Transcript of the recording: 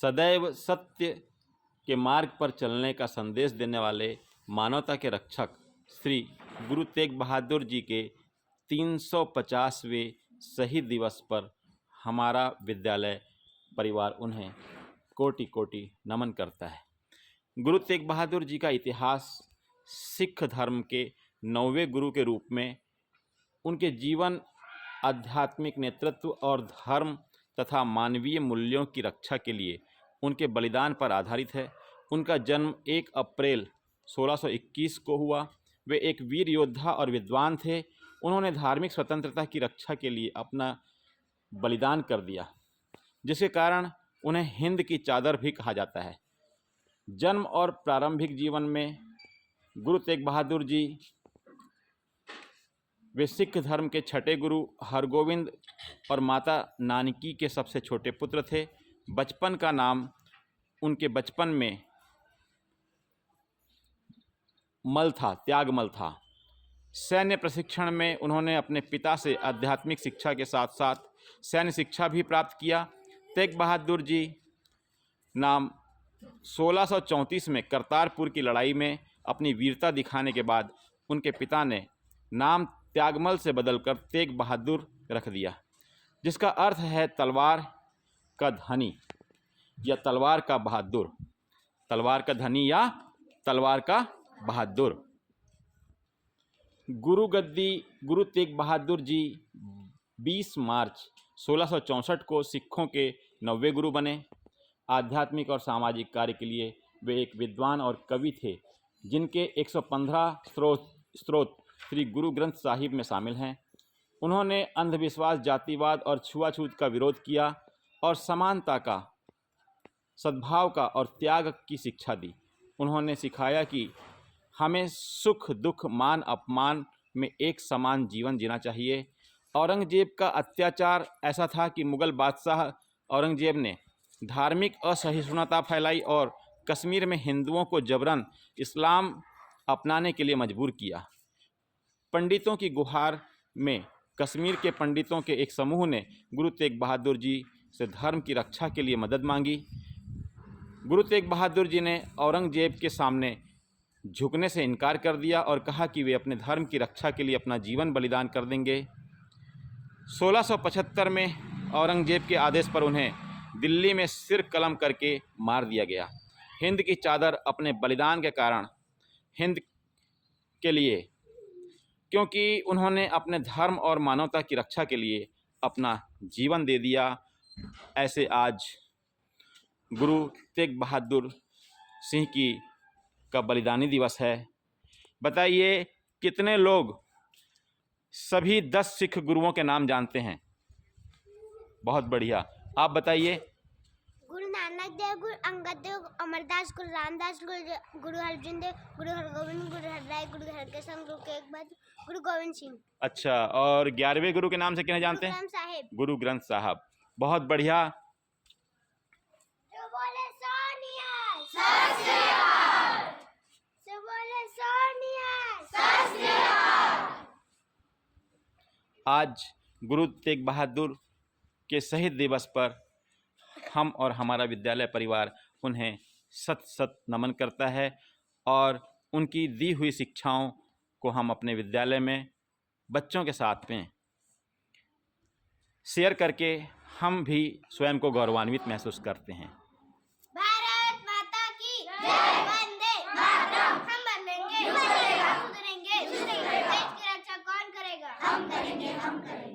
सदैव सत्य के मार्ग पर चलने का संदेश देने वाले मानवता के रक्षक श्री गुरु तेग बहादुर जी के 350वें शहीद दिवस पर हमारा विद्यालय परिवार उन्हें कोटि कोटि नमन करता है। गुरु तेग बहादुर जी का इतिहास सिख धर्म के 9वें गुरु के रूप में उनके जीवन, आध्यात्मिक नेतृत्व और धर्म तथा मानवीय मूल्यों की रक्षा के लिए उनके बलिदान पर आधारित है। उनका जन्म 1 अप्रैल 1621 को हुआ। वे एक वीर योद्धा और विद्वान थे। उन्होंने धार्मिक स्वतंत्रता की रक्षा के लिए अपना बलिदान कर दिया, जिसके कारण उन्हें हिंद की चादर भी कहा जाता है। जन्म और प्रारंभिक जीवन में गुरु तेग बहादुर जी वे सिख धर्म के छठे गुरु हरगोविंद और माता नानकी के सबसे छोटे पुत्र थे। बचपन का नाम उनके बचपन में मल था, त्यागमल था। सैन्य प्रशिक्षण में उन्होंने अपने पिता से आध्यात्मिक शिक्षा के साथ साथ सैन्य शिक्षा भी प्राप्त किया। तेग बहादुर जी नाम 1634 में करतारपुर की लड़ाई में अपनी वीरता दिखाने के बाद उनके पिता ने नाम त्यागमल से बदलकर तेग बहादुर रख दिया, जिसका अर्थ है तलवार का धनी या तलवार का बहादुर। तलवार का धनी या तलवार का बहादुर। गुरु गद्दी गुरु तेग बहादुर जी 20 मार्च 1664 को सिखों के 9वें गुरु बने। आध्यात्मिक और सामाजिक कार्य के लिए वे एक विद्वान और कवि थे, जिनके 115 स्त्रोत श्री गुरु ग्रंथ साहिब में शामिल हैं। उन्होंने अंधविश्वास, जातिवाद और छुआछूत का विरोध किया और समानता का, सद्भाव का और त्याग की शिक्षा दी। उन्होंने सिखाया कि हमें सुख दुख, मान अपमान में एक समान जीवन जीना चाहिए। औरंगजेब का अत्याचार ऐसा था कि मुग़ल बादशाह औरंगजेब ने धार्मिक असहिष्णुता फैलाई और कश्मीर में हिंदुओं को जबरन इस्लाम अपनाने के लिए मजबूर किया। पंडितों की गुहार में कश्मीर के पंडितों के एक समूह ने गुरु तेग बहादुर जी से धर्म की रक्षा के लिए मदद मांगी। गुरु तेग बहादुर जी ने औरंगजेब के सामने झुकने से इनकार कर दिया और कहा कि वे अपने धर्म की रक्षा के लिए अपना जीवन बलिदान कर देंगे। 1675 में औरंगजेब के आदेश पर उन्हें दिल्ली में सिर कलम करके मार दिया गया। हिंद की चादर अपने बलिदान के कारण हिंद के लिए, क्योंकि उन्होंने अपने धर्म और मानवता की रक्षा के लिए अपना जीवन दे दिया। ऐसे आज गुरु तेग बहादुर सिंह का बलिदानी दिवस है। बताइए कितने लोग सभी 10 सिख गुरुओं के नाम जानते हैं? बहुत बढ़िया, आप बताइए। गुरु नानक देव, गुरु अंगद देव, अमरदास, गुरु रामदास, गुरु अर्जुन देव, गुरु हरगोविंद, गुरु हरराय, गुरु हरकृष्ण, गुरु तेगबहादुर, गुरु गोविंद सिंह। अच्छा, और 11वें गुरु के नाम से किन्हें जानते हैं? गुरु ग्रंथ साहब। बहुत बढ़िया। आज गुरु तेग बहादुर के शहीद दिवस पर हम और हमारा विद्यालय परिवार उन्हें सत सत नमन करता है और उनकी दी हुई शिक्षाओं को हम अपने विद्यालय में बच्चों के साथ में शेयर करके हम भी स्वयं को गौरवान्वित महसूस करते हैं। भारत माता की जय। वंदे मातरम। हम बनेंगे, सुधरेंगे, देश की रक्षा कौन करेगा? हम करेंगे, हम करेंगे।